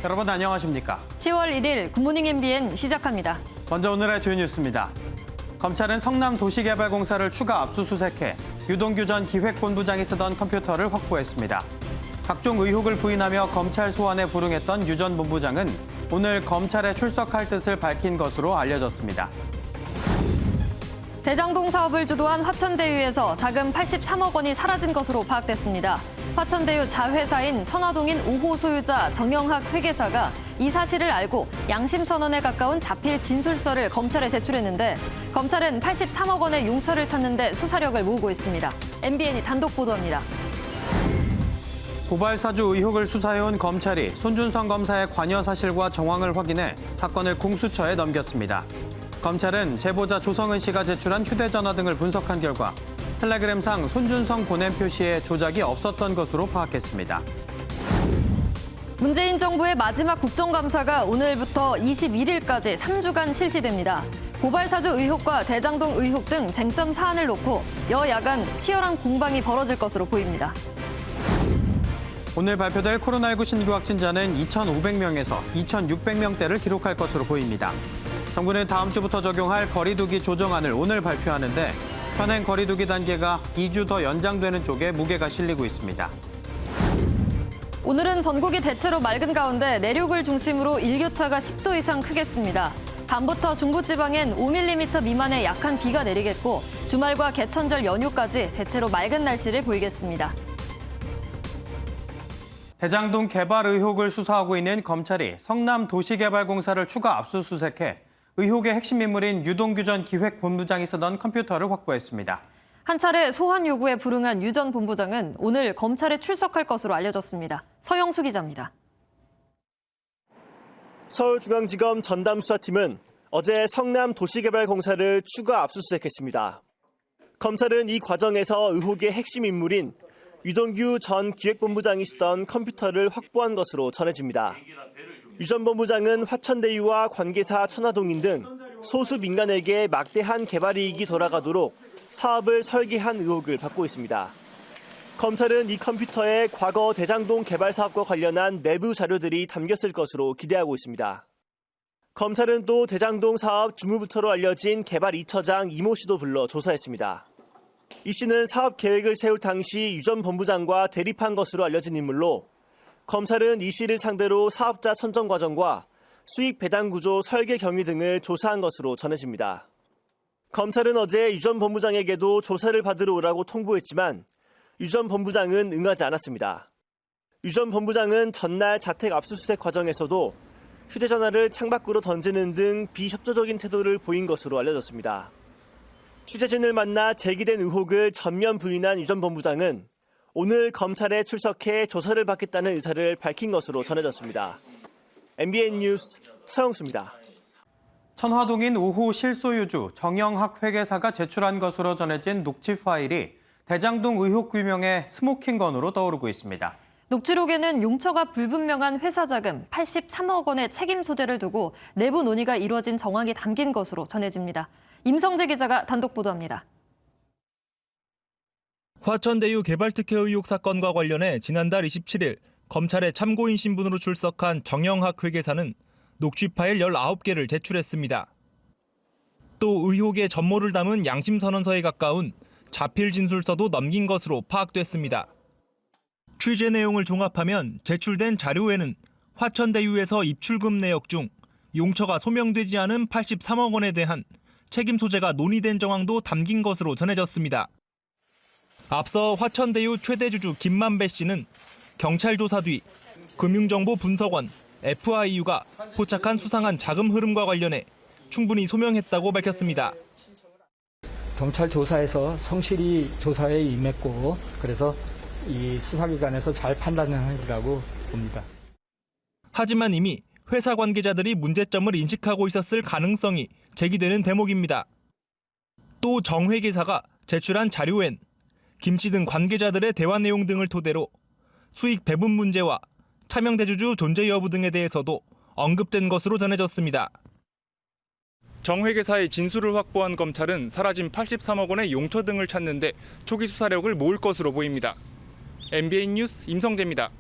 여러분 안녕하십니까? 10월 1일 굿모닝 MBN 시작합니다. 먼저 오늘의 주요 뉴스입니다. 검찰은 성남 도시개발공사를 추가 압수수색해 유동규 전 기획본부장이 쓰던 컴퓨터를 확보했습니다. 각종 의혹을 부인하며 검찰 소환에 불응했던 유 전 본부장은 오늘 검찰에 출석할 뜻을 밝힌 것으로 알려졌습니다. 대장동 사업을 주도한 화천대유에서 자금 83억 원이 사라진 것으로 파악됐습니다. 화천대유 자회사인 천화동인 5호 소유자 정영학 회계사가 이 사실을 알고 양심선언에 가까운 자필 진술서를 검찰에 제출했는데 검찰은 83억 원의 용처를 찾는 데 수사력을 모으고 있습니다. MBN이 단독 보도합니다. 고발 사주 의혹을 수사해온 검찰이 손준성 검사의 관여 사실과 정황을 확인해 사건을 공수처에 넘겼습니다. 검찰은 제보자 조성은 씨가 제출한 휴대전화 등을 분석한 결과 텔레그램상 손준성 보냄 표시에 조작이 없었던 것으로 파악했습니다. 문재인 정부의 마지막 국정감사가 오늘부터 21일까지 3주간 실시됩니다. 고발 사주 의혹과 대장동 의혹 등 쟁점 사안을 놓고 여야 간 치열한 공방이 벌어질 것으로 보입니다. 오늘 발표될 코로나19 신규 확진자는 2,500명에서 2,600명대를 기록할 것으로 보입니다. 정부는 다음 주부터 적용할 거리두기 조정안을 오늘 발표하는데 현행 거리두기 단계가 2주 더 연장되는 쪽에 무게가 실리고 있습니다. 오늘은 전국이 대체로 맑은 가운데 내륙을 중심으로 일교차가 10도 이상 크겠습니다. 밤부터 중부지방엔 5mm 미만의 약한 비가 내리겠고 주말과 개천절 연휴까지 대체로 맑은 날씨를 보이겠습니다. 대장동 개발 의혹을 수사하고 있는 검찰이 성남 도시개발공사를 추가 압수수색해 의혹의 핵심 인물인 유동규 전 기획본부장이 쓰던 컴퓨터를 확보했습니다. 한 차례 소환 요구에 불응한 유 전 본부장은 오늘 검찰에 출석할 것으로 알려졌습니다. 서영수 기자입니다. 서울중앙지검 전담수사팀은 어제 성남 도시개발공사를 추가 압수수색했습니다. 검찰은 이 과정에서 의혹의 핵심 인물인 유동규 전 기획본부장이 쓰던 컴퓨터를 확보한 것으로 전해집니다. 유 전 본부장은 화천대유와 관계사 천화동인 등 소수 민간에게 막대한 개발 이익이 돌아가도록 사업을 설계한 의혹을 받고 있습니다. 검찰은 이 컴퓨터에 과거 대장동 개발 사업과 관련한 내부 자료들이 담겼을 것으로 기대하고 있습니다. 검찰은 또 대장동 사업 주무부처로 알려진 개발 2처장 이모 씨도 불러 조사했습니다. 이 씨는 사업 계획을 세울 당시 유 전 본부장과 대립한 것으로 알려진 인물로 검찰은 이 씨를 상대로 사업자 선정 과정과 수익 배당 구조 설계 경위 등을 조사한 것으로 전해집니다. 검찰은 어제 유 전 본부장에게도 조사를 받으러 오라고 통보했지만 유 전 본부장은 응하지 않았습니다. 유 전 본부장은 전날 자택 압수수색 과정에서도 휴대전화를 창밖으로 던지는 등 비협조적인 태도를 보인 것으로 알려졌습니다. 취재진을 만나 제기된 의혹을 전면 부인한 유 전 본부장은 오늘 검찰에 출석해 조사를 받겠다는 의사를 밝힌 것으로 전해졌습니다. MBN 뉴스 서영수입니다. 천화동인 5호 실소유주 정영학 회계사가 제출한 것으로 전해진 녹취 파일이 대장동 의혹 규명의 스모킹건으로 떠오르고 있습니다. 녹취록에는 용처가 불분명한 회사 자금 83억 원의 책임 소재를 두고 내부 논의가 이루어진 정황이 담긴 것으로 전해집니다. 임성재 기자가 단독 보도합니다. 화천대유 개발특혜 의혹 사건과 관련해 지난달 27일 검찰에 참고인 신분으로 출석한 정영학 회계사는 녹취 파일 19개를 제출했습니다. 또 의혹의 전모를 담은 양심선언서에 가까운 자필 진술서도 넘긴 것으로 파악됐습니다. 취재 내용을 종합하면 제출된 자료에는 화천대유에서 입출금 내역 중 용처가 소명되지 않은 83억 원에 대한 책임 소재가 논의된 정황도 담긴 것으로 전해졌습니다. 앞서 화천대유 최대 주주 김만배 씨는 경찰 조사 뒤 금융정보분석원 FIU가 포착한 수상한 자금 흐름과 관련해 충분히 소명했다고 밝혔습니다. 경찰 조사에서 성실히 조사에 임했고 그래서 이 수사기관에서 잘 판단하리라고 봅니다. 하지만 이미 회사 관계자들이 문제점을 인식하고 있었을 가능성이 제기되는 대목입니다. 또 정 회계사가 제출한 자료엔 김 씨 등 관계자들의 대화 내용 등을 토대로 수익 배분 문제와 차명 대주주 존재 여부 등에 대해서도 언급된 것으로 전해졌습니다. 정 회계사의 진술을 확보한 검찰은 사라진 83억 원의 용처 등을 찾는 데 초기 수사력을 모을 것으로 보입니다. MBN 뉴스 임성재입니다.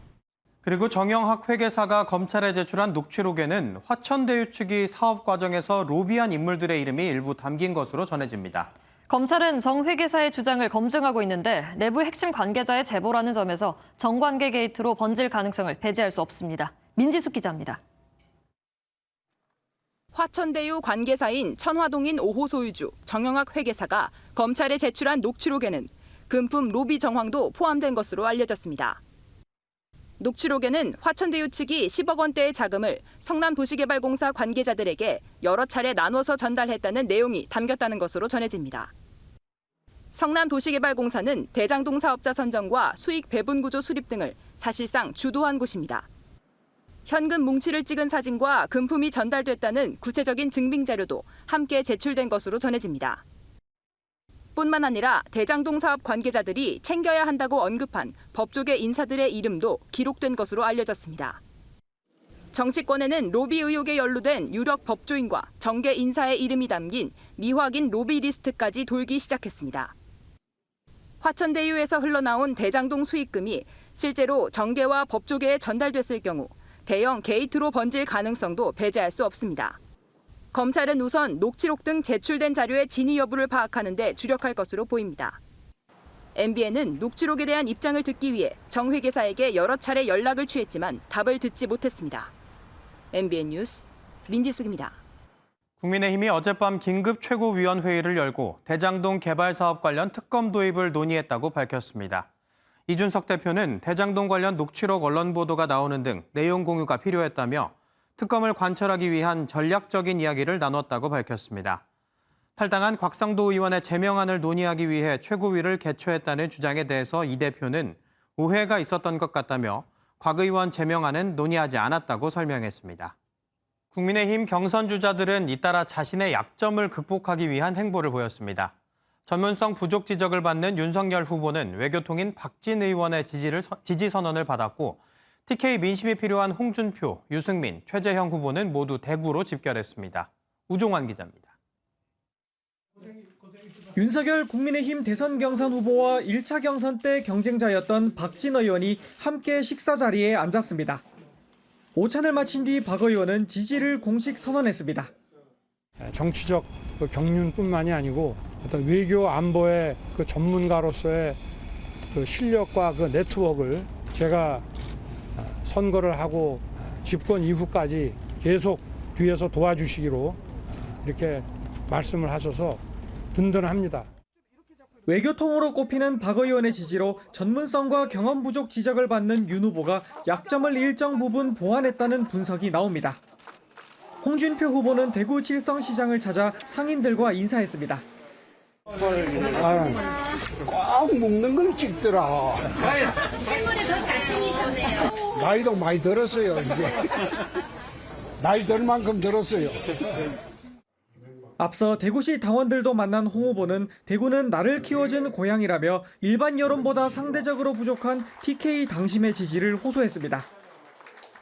그리고 정영학 회계사가 검찰에 제출한 녹취록에는 화천대유 측이 사업 과정에서 로비한 인물들의 이름이 일부 담긴 것으로 전해집니다. 검찰은 정 회계사의 주장을 검증하고 있는데 내부 핵심 관계자의 제보라는 점에서 정관계 게이트로 번질 가능성을 배제할 수 없습니다. 민지숙 기자입니다. 화천대유 관계사인 천화동인 5호 소유주 정영학 회계사가 검찰에 제출한 녹취록에는 금품 로비 정황도 포함된 것으로 알려졌습니다. 녹취록에는 화천대유 측이 10억 원대의 자금을 성남도시개발공사 관계자들에게 여러 차례 나눠서 전달했다는 내용이 담겼다는 것으로 전해집니다. 성남도시개발공사는 대장동 사업자 선정과 수익 배분 구조 수립 등을 사실상 주도한 곳입니다. 현금 뭉치를 찍은 사진과 금품이 전달됐다는 구체적인 증빙 자료도 함께 제출된 것으로 전해집니다. 뿐만 아니라 대장동 사업 관계자들이 챙겨야 한다고 언급한 법조계 인사들의 이름도 기록된 것으로 알려졌습니다. 정치권에는 로비 의혹에 연루된 유력 법조인과 정계 인사의 이름이 담긴 미확인 로비 리스트까지 돌기 시작했습니다. 화천대유에서 흘러나온 대장동 수익금이 실제로 정계와 법조계에 전달됐을 경우 대형 게이트로 번질 가능성도 배제할 수 없습니다. 검찰은 우선 녹취록 등 제출된 자료의 진위 여부를 파악하는 데 주력할 것으로 보입니다. MBN은 녹취록에 대한 입장을 듣기 위해 정 회계사에게 여러 차례 연락을 취했지만 답을 듣지 못했습니다. MBN 뉴스 민지숙입니다. 국민의힘이 어젯밤 긴급 최고위원회의를 열고 대장동 개발 사업 관련 특검 도입을 논의했다고 밝혔습니다. 이준석 대표는 대장동 관련 녹취록 언론 보도가 나오는 등 내용 공유가 필요했다며 특검을 관철하기 위한 전략적인 이야기를 나눴다고 밝혔습니다. 탈당한 곽상도 의원의 제명안을 논의하기 위해 최고위를 개최했다는 주장에 대해서 이 대표는 오해가 있었던 것 같다며 곽 의원 제명안은 논의하지 않았다고 설명했습니다. 국민의힘 경선 주자들은 잇따라 자신의 약점을 극복하기 위한 행보를 보였습니다. 전문성 부족 지적을 받는 윤석열 후보는 외교통인 박진 의원의 지지 선언을 받았고 TK 민심이 필요한 홍준표, 유승민, 최재형 후보는 모두 대구로 집결했습니다. 우종환 기자입니다. 윤석열 국민의힘 대선 경선 후보와 1차 경선 때 경쟁자였던 박진 의원이 함께 식사 자리에 앉았습니다. 오찬을 마친 뒤 박 의원은 지지를 공식 선언했습니다. 정치적 경륜뿐만이 아니고 어떤 외교 안보의 그 전문가로서의 그 실력과 그 네트워크를 제가 선거를 하고 집권 이후까지 계속 뒤에서 도와주시기로 이렇게 말씀을 하셔서 든든합니다. 외교통으로 꼽히는 박 의원의 지지로 전문성과 경험 부족 지적을 받는 윤 후보가 약점을 일정 부분 보완했다는 분석이 나옵니다. 홍준표 후보는 대구 칠성시장을 찾아 상인들과 인사했습니다. 꽉 먹는 걸 찍더라. 할머니 더 잘생기셨네요. 나이도 많이 들었어요, 이제. 나이 들 만큼 들었어요. 앞서 대구시 당원들도 만난 홍 후보는 대구는 나를 키워준 고향이라며 일반 여론보다 상대적으로 부족한 TK 당심의 지지를 호소했습니다.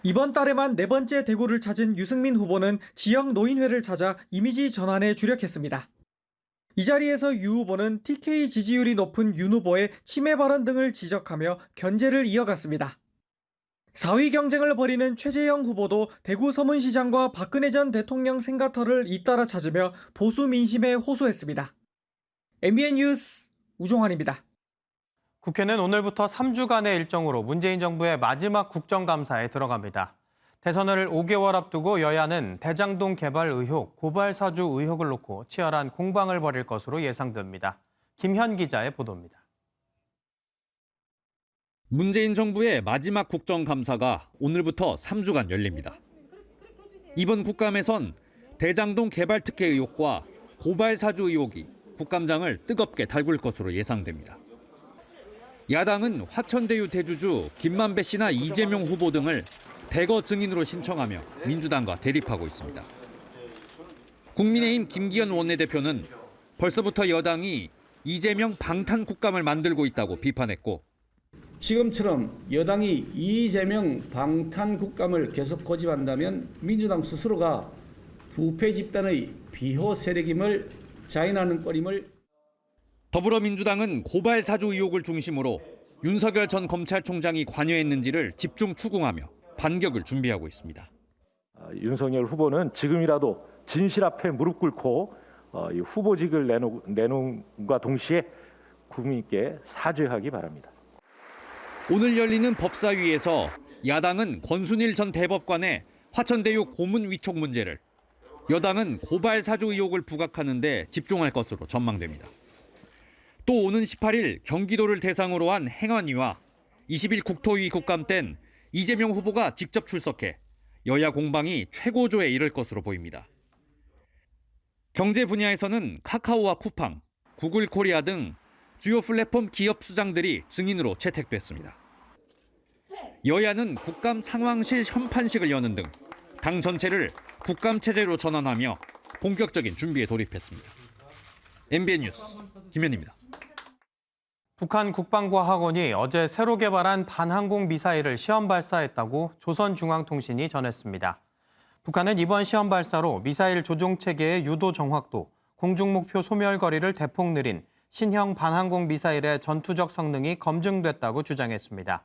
이번 달에만 4번째 대구를 찾은 유승민 후보는 지역 노인회를 찾아 이미지 전환에 주력했습니다. 이 자리에서 유 후보는 TK 지지율이 높은 윤 후보의 침해 발언 등을 지적하며 견제를 이어갔습니다. 4위 경쟁을 벌이는 최재형 후보도 대구 서문시장과 박근혜 전 대통령 생가터를 잇따라 찾으며 보수 민심에 호소했습니다. MBN 뉴스 우종환입니다. 국회는 오늘부터 3주간의 일정으로 문재인 정부의 마지막 국정감사에 들어갑니다. 대선을 5개월 앞두고 여야는 대장동 개발 의혹, 고발 사주 의혹을 놓고 치열한 공방을 벌일 것으로 예상됩니다. 김현 기자의 보도입니다. 문재인 정부의 마지막 국정감사가 오늘부터 3주간 열립니다. 이번 국감에선 대장동 개발 특혜 의혹과 고발 사주 의혹이 국감장을 뜨겁게 달굴 것으로 예상됩니다. 야당은 화천대유 대주주 김만배 씨나 이재명 후보 등을 대거 증인으로 신청하며 민주당과 대립하고 있습니다. 국민의힘 김기현 원내대표는 벌써부터 여당이 이재명 방탄 국감을 만들고 있다고 비판했고 지금처럼 여당이 이재명 방탄 국감을 계속 고집한다면 민주당 스스로가 부패 집단의 비호 세력임을 자인하는 꼴임을 더불어민주당은 고발 사주 의혹을 중심으로 윤석열 전 검찰총장이 관여했는지를 집중 추궁하며 반격을 준비하고 있습니다. 윤석열 후보는 지금이라도 진실 앞에 무릎 꿇고 이 후보직을 내놓음과 동시에 국민께 사죄하기 바랍니다. 오늘 열리는 법사위에서 야당은 권순일 전 대법관의 화천대유 고문 위촉 문제를, 여당은 고발 사주 의혹을 부각하는 데 집중할 것으로 전망됩니다. 또 오는 18일 경기도를 대상으로 한 행안위와 20일 국토위 국감 땐 이재명 후보가 직접 출석해 여야 공방이 최고조에 이를 것으로 보입니다. 경제 분야에서는 카카오와 쿠팡, 구글 코리아 등 주요 플랫폼 기업 수장들이 증인으로 채택됐습니다. 여야는 국감 상황실 현판식을 여는 등 당 전체를 국감 체제로 전환하며 본격적인 준비에 돌입했습니다. MBN 뉴스 김현입니다. 북한 국방과학원이 어제 새로 개발한 반항공 미사일을 시험 발사했다고 조선중앙통신이 전했습니다. 북한은 이번 시험 발사로 미사일 조종 체계의 유도 정확도, 공중 목표 소멸 거리를 대폭 느린 신형 반항공 미사일의 전투적 성능이 검증됐다고 주장했습니다.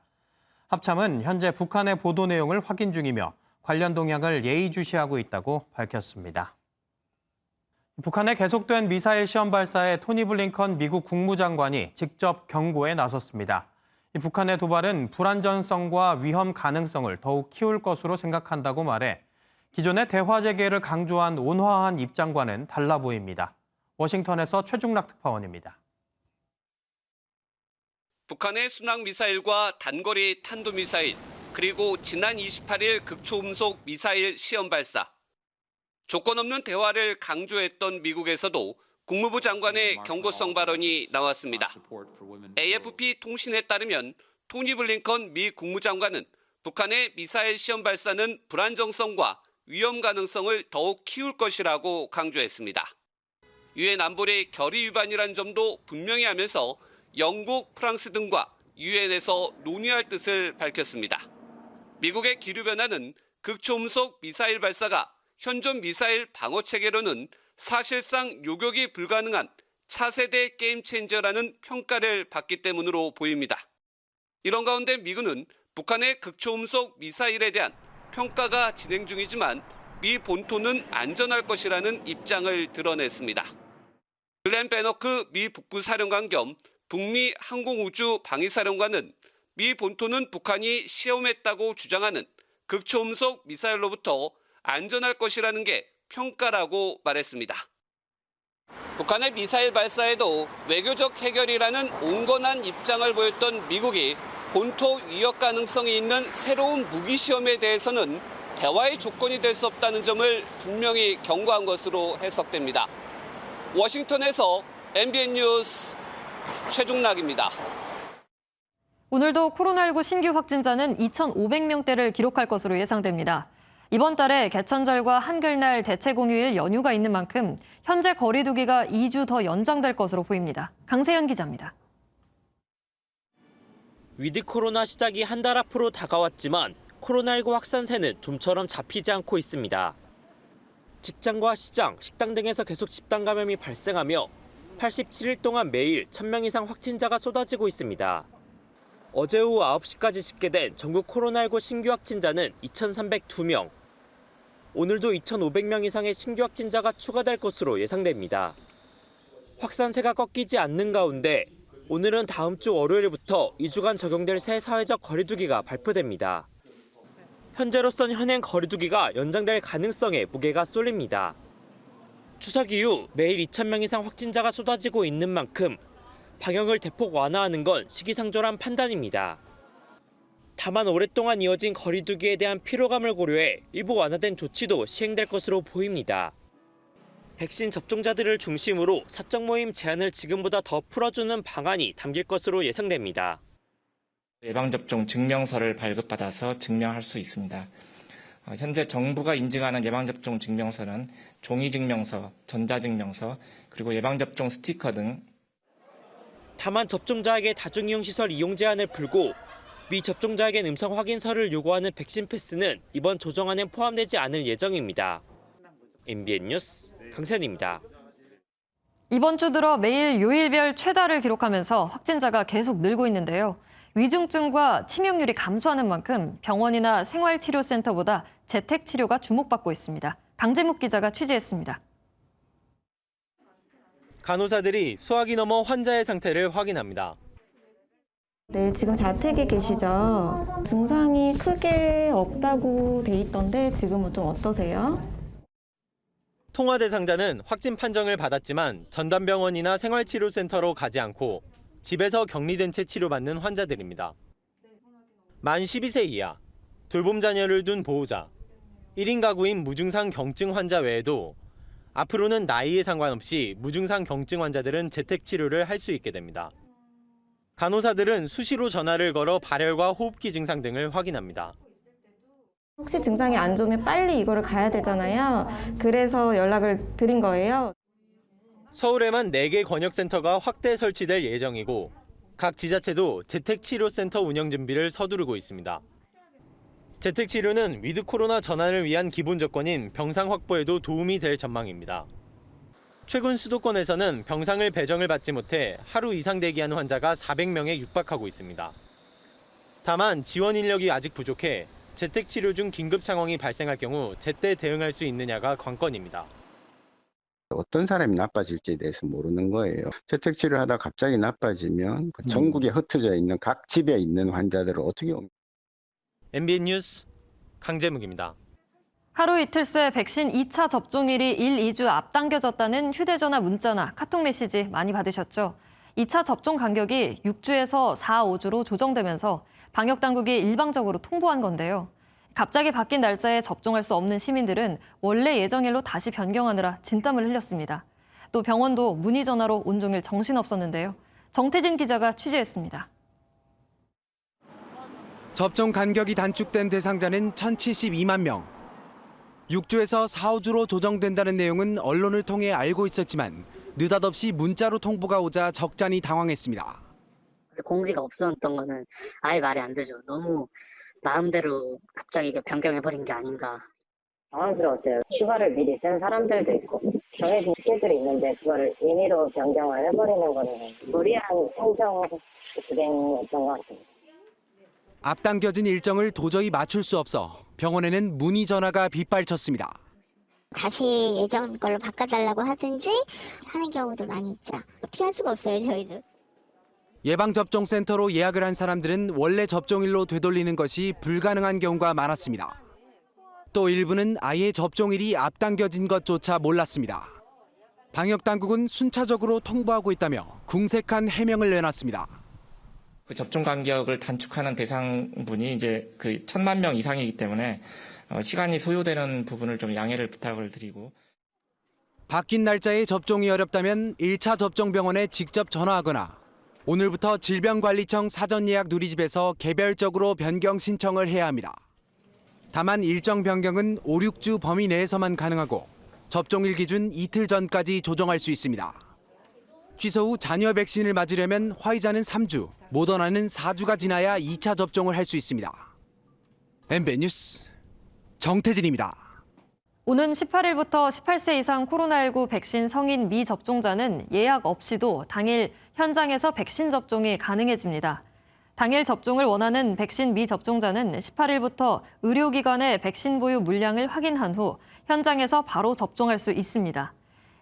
합참은 현재 북한의 보도 내용을 확인 중이며 관련 동향을 예의주시하고 있다고 밝혔습니다. 북한의 계속된 미사일 시험 발사에 토니 블링컨 미국 국무장관이 직접 경고에 나섰습니다. 북한의 도발은 불안전성과 위험 가능성을 더욱 키울 것으로 생각한다고 말해 기존의 대화 재개를 강조한 온화한 입장과는 달라 보입니다. 워싱턴에서 최중락 특파원입니다. 북한의 순항미사일과 단거리 탄도미사일, 그리고 지난 28일 극초음속 미사일 시험 발사. 조건 없는 대화를 강조했던 미국에서도 국무부 장관의 경고성 발언이 나왔습니다. AFP 통신에 따르면 토니 블링컨 미 국무장관은 북한의 미사일 시험 발사는 불안정성과 위험 가능성을 더욱 키울 것이라고 강조했습니다. 유엔 안보리 결의 위반이란 점도 분명히 하면서 영국, 프랑스 등과 유엔에서 논의할 뜻을 밝혔습니다. 미국의 기류 변화는 극초음속 미사일 발사가 현존 미사일 방어 체계로는 사실상 요격이 불가능한 차세대 게임 체인저라는 평가를 받기 때문으로 보입니다. 이런 가운데 미군은 북한의 극초음속 미사일에 대한 평가가 진행 중이지만 미 본토는 안전할 것이라는 입장을 드러냈습니다. 글렌 베너크 미 북부사령관 겸 북미 항공우주 방위사령관은 미 본토는 북한이 시험했다고 주장하는 극초음속 미사일로부터 안전할 것이라는 게 평가라고 말했습니다. 북한의 미사일 발사에도 외교적 해결이라는 온건한 입장을 보였던 미국이 본토 위협 가능성이 있는 새로운 무기 시험에 대해서는 대화의 조건이 될 수 없다는 점을 분명히 경고한 것으로 해석됩니다. 워싱턴에서 MBN 뉴스 최중락입니다. 오늘도 코로나19 신규 확진자는 2,500명대를 기록할 것으로 예상됩니다. 이번 달에 개천절과 한글날 대체공휴일 연휴가 있는 만큼 현재 거리 두기가 2주 더 연장될 것으로 보입니다. 강세현 기자입니다. 위드 코로나 시작이 한 달 앞으로 다가왔지만 코로나19 확산세는 좀처럼 잡히지 않고 있습니다. 직장과 시장, 식당 등에서 계속 집단 감염이 발생하며 87일 동안 매일 1,000명 이상 확진자가 쏟아지고 있습니다. 어제 오후 9시까지 집계된 전국 코로나19 신규 확진자는 2,302명. 오늘도 2,500명 이상의 신규 확진자가 추가될 것으로 예상됩니다. 확산세가 꺾이지 않는 가운데 오늘은 다음 주 월요일부터 2주간 적용될 새 사회적 거리두기가 발표됩니다. 현재로선 현행 거리두기가 연장될 가능성에 무게가 쏠립니다. 추석 이후 매일 2,000명 이상 확진자가 쏟아지고 있는 만큼 방역을 대폭 완화하는 건 시기상조란 판단입니다. 다만 오랫동안 이어진 거리두기에 대한 피로감을 고려해 일부 완화된 조치도 시행될 것으로 보입니다. 백신 접종자들을 중심으로 사적 모임 제한을 지금보다 더 풀어주는 방안이 담길 것으로 예상됩니다. 예방접종 증명서를 발급받아서 증명할 수 있습니다. 현재 정부가 인증하는 예방접종 증명서는 종이증명서, 전자증명서, 그리고 예방접종 스티커 등. 다만 접종자에게 다중이용시설 이용 제한을 풀고 미접종자에겐 음성 확인서를 요구하는 백신 패스는 이번 조정안엔 포함되지 않을 예정입니다. MBN 뉴스 강세현입니다. 이번 주 들어 매일 요일별 최다를 기록하면서 확진자가 계속 늘고 있는데요. 위중증과 치명률이 감소하는 만큼 병원이나 생활치료센터보다 재택치료가 주목받고 있습니다. 강재묵 기자가 취재했습니다. 간호사들이 수화기 넘어 환자의 상태를 확인합니다. 네, 지금 자택에 계시죠? 증상이 크게 없다고 돼 있던데 지금은 좀 어떠세요? 통화 대상자는 확진 판정을 받았지만 전담병원이나 생활치료센터로 가지 않고 집에서 격리된 채 치료받는 환자들입니다. 만 12세 이하, 돌봄 자녀를 둔 보호자, 1인 가구인 무증상 경증 환자 외에도 앞으로는 나이에 상관없이 무증상 경증 환자들은 재택치료를 할 수 있게 됩니다. 간호사들은 수시로 전화를 걸어 발열과 호흡기 증상 등을 확인합니다. 혹시 증상이 안 좋으면 빨리 이거를 가야 되잖아요. 그래서 연락을 드린 거예요. 서울에만 4개 권역센터가 확대 설치될 예정이고 각 지자체도 재택치료센터 운영 준비를 서두르고 있습니다. 재택치료는 위드 코로나 전환을 위한 기본 조건인 병상 확보에도 도움이 될 전망입니다. 최근 수도권에서는 병상을 배정을 받지 못해 하루 이상 대기하는 환자가 400명에 육박하고 있습니다. 다만 지원 인력이 아직 부족해 재택치료 중 긴급 상황이 발생할 경우 제때 대응할 수 있느냐가 관건입니다. 어떤 사람이 나빠질지에 대해서 모르는 거예요. 재택치료를 하다 갑자기 나빠지면 전국에 흩어져 있는 각 집에 있는 환자들을 어떻게 MBN 뉴스 강재묵입니다. 하루 이틀 새 백신 2차 접종일이 1, 2주 앞당겨졌다는 휴대전화 문자나 카톡 메시지 많이 받으셨죠? 2차 접종 간격이 6주에서 4, 5주로 조정되면서 방역당국이 일방적으로 통보한 건데요. 갑자기 바뀐 날짜에 접종할 수 없는 시민들은 원래 예정일로 다시 변경하느라 진땀을 흘렸습니다. 또 병원도 문의 전화로 온종일 정신없었는데요. 정태진 기자가 취재했습니다. 접종 간격이 단축된 대상자는 1,072만 명. 6주에서 4, 5주로 조정된다는 내용은 언론을 통해 알고 있었지만 느닷없이 문자로 통보가 오자 적잖이 당황했습니다. 공지가 없었던 거는 아예 말이 안 되죠. 너무 마음대로 갑자기 변경해버린 게 아닌가. 당황스러웠어요. 휴가를 미리 쓴 사람들도 있고 정해진 스케줄이 있는데 그거를 임의로 변경을 해버리는 거는 무리한 행정 불행이었던 것 같아요. 앞당겨진 일정을 도저히 맞출 수 없어 병원에는 문의 전화가 빗발쳤습니다. 다시 예전 걸로 바꿔달라고 하든지 하는 경우도 많이 있죠. 피할 수가 없어요, 저희도. 예방접종센터로 예약을 한 사람들은 원래 접종일로 되돌리는 것이 불가능한 경우가 많았습니다. 또 일부는 아예 접종일이 앞당겨진 것조차 몰랐습니다. 방역당국은 순차적으로 통보하고 있다며 궁색한 해명을 내놨습니다. 그 접종 간격을 단축하는 대상분이 이제 그 1,000만 명 이상이기 때문에 시간이 소요되는 부분을 좀 양해를 부탁을 드리고. 바뀐 날짜에 접종이 어렵다면 1차 접종병원에 직접 전화하거나 오늘부터 질병관리청 사전예약 누리집에서 개별적으로 변경 신청을 해야 합니다. 다만 일정 변경은 5, 6주 범위 내에서만 가능하고 접종일 기준 이틀 전까지 조정할 수 있습니다. 취소 후 자녀 백신을 맞으려면 화이자는 3주, 모더나는 4주가 지나야 2차 접종을 할 수 있습니다. MBN 뉴스 정태진입니다. 오는 18일부터 18세 이상 코로나19 백신 성인 미접종자는 예약 없이도 당일 현장에서 백신 접종이 가능해집니다. 당일 접종을 원하는 백신 미접종자는 18일부터 의료기관의 백신 보유 물량을 확인한 후 현장에서 바로 접종할 수 있습니다.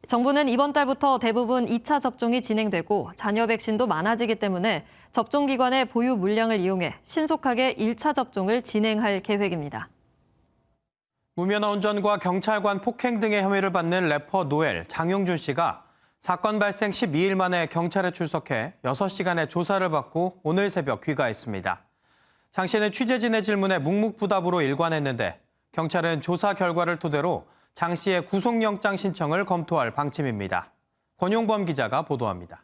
정부는 이번 달부터 대부분 2차 접종이 진행되고 잔여 백신도 많아지기 때문에 접종기관의 보유 물량을 이용해 신속하게 1차 접종을 진행할 계획입니다. 무면허 운전과 경찰관 폭행 등의 혐의를 받는 래퍼 노엘 장용준 씨가 사건 발생 12일 만에 경찰에 출석해 6시간의 조사를 받고 오늘 새벽 귀가했습니다. 장 씨는 취재진의 질문에 묵묵부답으로 일관했는데 경찰은 조사 결과를 토대로 장 씨의 구속영장 신청을 검토할 방침입니다. 권용범 기자가 보도합니다.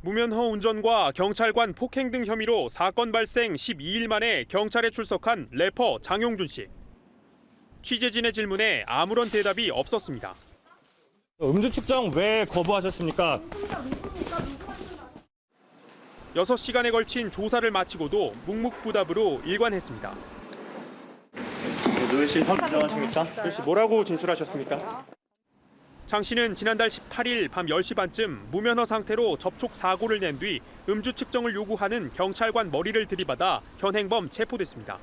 무면허 운전과 경찰관 폭행 등 혐의로 사건 발생 12일 만에 경찰에 출석한 래퍼 장용준 씨. 취재진의 질문에 아무런 대답이 없었습니다. 음주 측정 왜 거부하셨습니까? 6시간에 걸친 조사를 마치고도 묵묵부답으로 일관했습니다. 노엘 씨 혐의 주장하십니까? 노엘 씨 뭐라고 제출하셨습니까? 장 씨는 지난달 18일 밤 10시 반쯤 무면허 상태로 접촉 사고를 낸 뒤 음주 측정을 요구하는 경찰관 머리를 들이받아 현행범 체포됐습니다.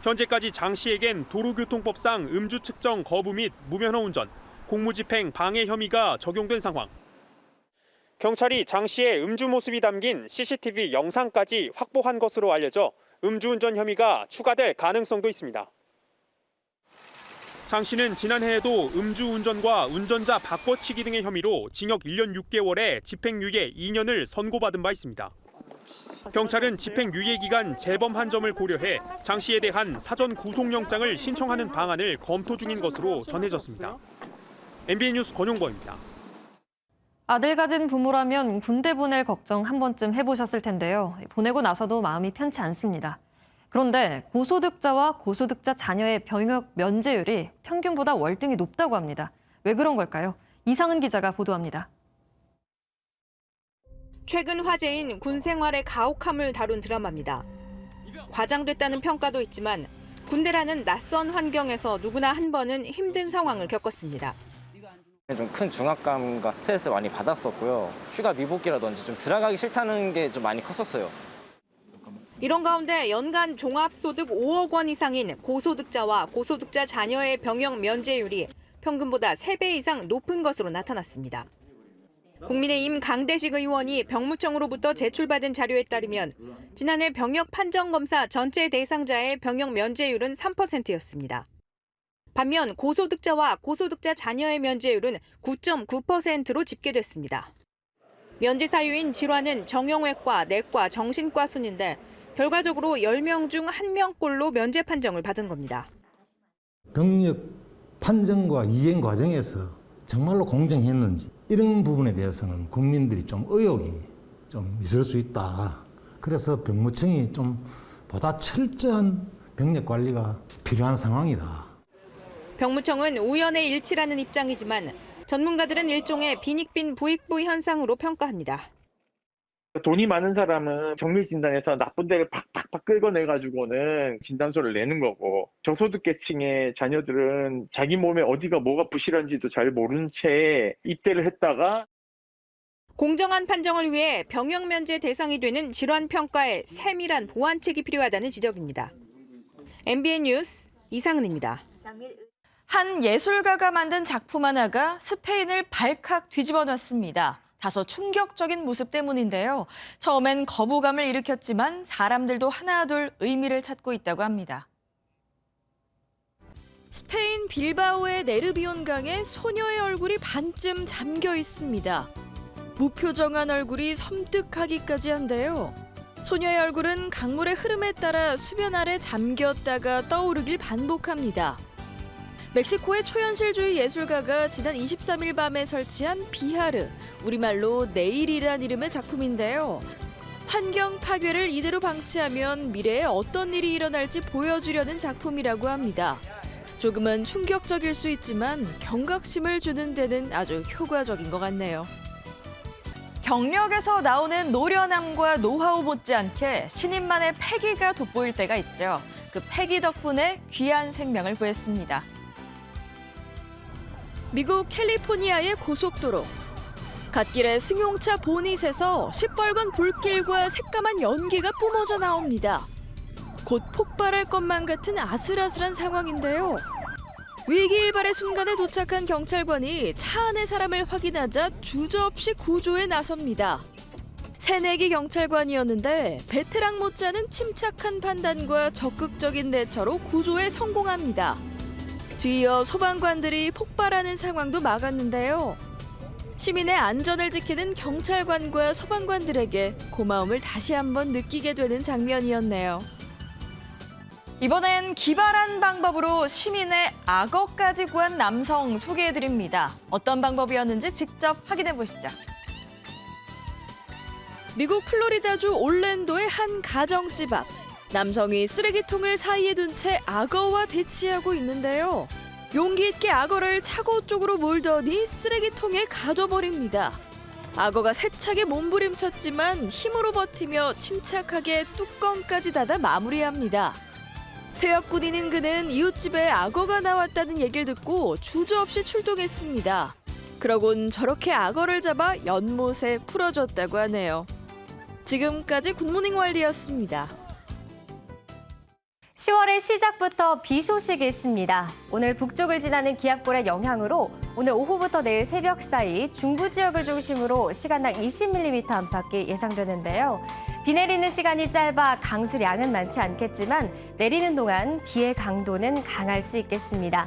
현재까지 장 씨에겐 도로교통법상 음주 측정 거부 및 무면허 운전, 공무집행 방해 혐의가 적용된 상황. 경찰이 장 씨의 음주 모습이 담긴 CCTV 영상까지 확보한 것으로 알려져 음주운전 혐의가 추가될 가능성도 있습니다. 장 씨는 지난해에도 음주운전과 운전자 바꿔치기 등의 혐의로 징역 1년 6개월에 집행유예 2년을 선고받은 바 있습니다. 경찰은 집행유예 기간 재범한 점을 고려해 장 씨에 대한 사전 구속영장을 신청하는 방안을 검토 중인 것으로 전해졌습니다. MBN 뉴스 권용보입니다. 아들 가진 부모라면 군대 보낼 걱정 한 번쯤 해보셨을 텐데요. 보내고 나서도 마음이 편치 않습니다. 그런데 고소득자와 고소득자 자녀의 병역 면제율이 평균보다 월등히 높다고 합니다. 왜 그런 걸까요? 이상은 기자가 보도합니다. 최근 화제인 군 생활의 가혹함을 다룬 드라마입니다. 과장됐다는 평가도 있지만 군대라는 낯선 환경에서 누구나 한 번은 힘든 상황을 겪었습니다. 좀 큰 중압감과 스트레스 많이 받았었고요. 휴가 미복이라든지 좀 들어가기 싫다는 게 좀 많이 컸었어요. 이런 가운데 연간 종합소득 5억 원 이상인 고소득자와 고소득자 자녀의 병역 면제율이 평균보다 3배 이상 높은 것으로 나타났습니다. 국민의힘 강대식 의원이 병무청으로부터 제출받은 자료에 따르면 지난해 병역 판정검사 전체 대상자의 병역 면제율은 3%였습니다. 반면 고소득자와 고소득자 자녀의 면제율은 9.9%로 집계됐습니다. 면제 사유인 질환은 정형외과, 내과, 정신과 순인데 결과적으로 10명 중 1명꼴로 면제 판정을 받은 겁니다. 병역 판정과 이행 과정에서 정말로 공정했는지 이런 부분에 대해서는 국민들이 좀 의혹이 좀 있을 수 있다. 그래서 병무청이 좀 보다 철저한 병력 관리가 필요한 상황이다. 병무청은 우연의 일치라는 입장이지만 전문가들은 일종의 빈익빈 부익부 현상으로 평가합니다. 돈이 많은 사람은 정밀진단에서 나쁜 데를 팍팍팍 긁어내가지고는 진단서를 내는 거고, 저소득계층의 자녀들은 자기 몸에 어디가 뭐가 부실한지도 잘 모른 채 입대를 했다가 공정한 판정을 위해 병역 면제 대상이 되는 질환 평가에 세밀한 보완책이 필요하다는 지적입니다. MBN 뉴스 이상은입니다. 한 예술가가 만든 작품 하나가 스페인을 발칵 뒤집어 놨습니다. 다소 충격적인 모습 때문인데요. 처음엔 거부감을 일으켰지만 사람들도 하나둘 의미를 찾고 있다고 합니다. 스페인 빌바오의 네르비온 강에 소녀의 얼굴이 반쯤 잠겨 있습니다. 무표정한 얼굴이 섬뜩하기까지 한데요. 소녀의 얼굴은 강물의 흐름에 따라 수면 아래 잠겼다가 떠오르길 반복합니다. 멕시코의 초현실주의 예술가가 지난 23일 밤에 설치한 비하르, 우리말로 내일이란 이름의 작품인데요. 환경 파괴를 이대로 방치하면 미래에 어떤 일이 일어날지 보여주려는 작품이라고 합니다. 조금은 충격적일 수 있지만 경각심을 주는 데는 아주 효과적인 것 같네요. 경력에서 나오는 노련함과 노하우 못지않게 신인만의 패기가 돋보일 때가 있죠. 그 패기 덕분에 귀한 생명을 구했습니다. 미국 캘리포니아의 고속도로. 갓길에 승용차 보닛에서 시뻘건 불길과 새까만 연기가 뿜어져 나옵니다. 곧 폭발할 것만 같은 아슬아슬한 상황인데요. 위기일발의 순간에 도착한 경찰관이 차 안의 사람을 확인하자 주저없이 구조에 나섭니다. 새내기 경찰관이었는데 베테랑 못지않은 침착한 판단과 적극적인 대처로 구조에 성공합니다. 뒤이어 소방관들이 폭발하는 상황도 막았는데요. 시민의 안전을 지키는 경찰관과 소방관들에게 고마움을 다시 한번 느끼게 되는 장면이었네요. 이번엔 기발한 방법으로 시민의 악어까지 구한 남성 소개해드립니다. 어떤 방법이었는지 직접 확인해보시죠. 미국 플로리다주 올랜도의 한 가정집 앞. 남성이 쓰레기통을 사이에 둔 채 악어와 대치하고 있는데요. 용기 있게 악어를 차고 쪽으로 몰더니 쓰레기통에 가둬버립니다. 악어가 세차게 몸부림쳤지만 힘으로 버티며 침착하게 뚜껑까지 닫아 마무리합니다. 퇴역군인인 그는 이웃집에 악어가 나왔다는 얘기를 듣고 주저없이 출동했습니다. 그러곤 저렇게 악어를 잡아 연못에 풀어줬다고 하네요. 지금까지 굿모닝 월드였습니다. 10월의 시작부터 비 소식이 있습니다. 오늘 북쪽을 지나는 기압골의 영향으로 오늘 오후부터 내일 새벽 사이 중부 지역을 중심으로 시간당 20mm 안팎이 예상되는데요. 비 내리는 시간이 짧아 강수량은 많지 않겠지만 내리는 동안 비의 강도는 강할 수 있겠습니다.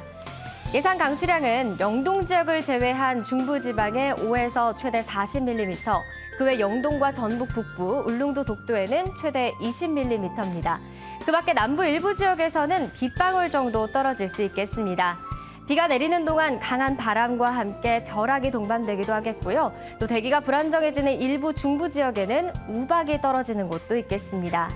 예상 강수량은 영동 지역을 제외한 중부지방에 5에서 최대 40mm, 그 외 영동과 전북 북부, 울릉도 독도에는 최대 20mm입니다. 그 밖에 남부 일부 지역에서는 빗방울 정도 떨어질 수 있겠습니다. 비가 내리는 동안 강한 바람과 함께 벼락이 동반되기도 하겠고요. 또 대기가 불안정해지는 일부 중부 지역에는 우박이 떨어지는 곳도 있겠습니다.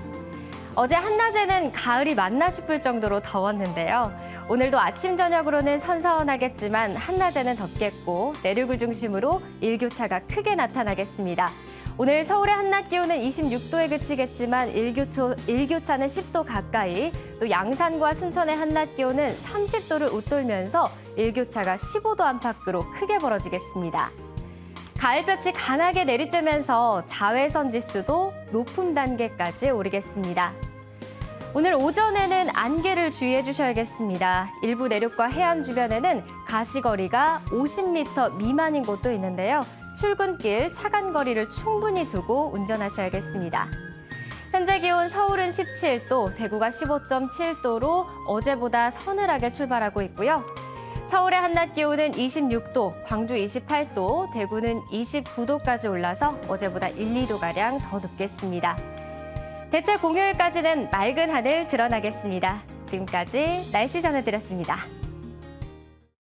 어제 한낮에는 가을이 맞나 싶을 정도로 더웠는데요. 오늘도 아침 저녁으로는 선선하겠지만 한낮에는 덥겠고 내륙을 중심으로 일교차가 크게 나타나겠습니다. 오늘 서울의 한낮 기온은 26도에 그치겠지만 일교차는 10도 가까이, 또 양산과 순천의 한낮 기온은 30도를 웃돌면서 일교차가 15도 안팎으로 크게 벌어지겠습니다. 가을볕이 강하게 내리쬐면서 자외선 지수도 높음 단계까지 오르겠습니다. 오늘 오전에는 안개를 주의해 주셔야겠습니다. 일부 내륙과 해안 주변에는 가시거리가 50m 미만인 곳도 있는데요. 출근길 차간 거리를 충분히 두고 운전하셔야겠습니다. 현재 기온 서울은 17도, 대구가 15.7도로 어제보다 서늘하게 출발하고 있고요. 서울의 한낮 기온은 26도, 광주 28도, 대구는 29도까지 올라서 어제보다 1, 2도가량 더 높겠습니다. 대체 공휴일까지는 맑은 하늘 드러나겠습니다. 지금까지 날씨 전해드렸습니다.